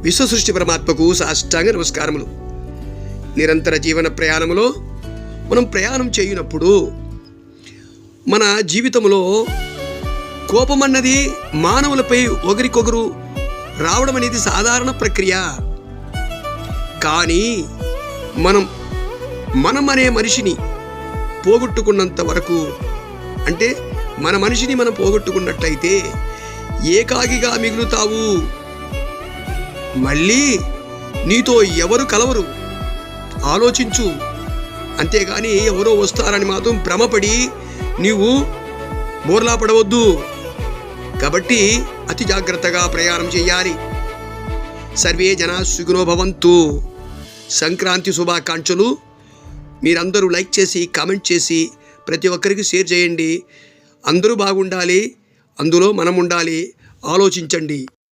విశ్వసృష్టి పరమాత్మకు సాష్టాంగ నమస్కారములు. నిరంతర జీవన ప్రయాణములో మనం ప్రయాణం చేయనప్పుడు మన జీవితంలో కోపం అన్నది మానవులపై ఒకరికొకరు రావడం అనేది సాధారణ ప్రక్రియ. కానీ మనం అనే మనిషిని పోగొట్టుకున్నంత వరకు, అంటే మన మనిషిని మనం పోగొట్టుకున్నట్లయితే ఏకాకిగా మిగులుతావు. మళ్ళీ నీతో ఎవరు కలవరు, ఆలోచించు. అంతేగాని ఎవరో వస్తారని మాత్రం భ్రమపడి నీవు బోర్లా పడవద్దు. కాబట్టి అతి జాగ్రత్తగా ప్రయాణం చేయాలి. సర్వే జనా సుఖినో భవంతు. సంక్రాంతి శుభాకాంక్షలు. మీరందరూ లైక్ చేసి కామెంట్ చేసి ప్రతి ఒక్కరికి షేర్ చేయండి. అందరూ బాగుండాలి, అందులో మనం ఉండాలి. ఆలోచించండి.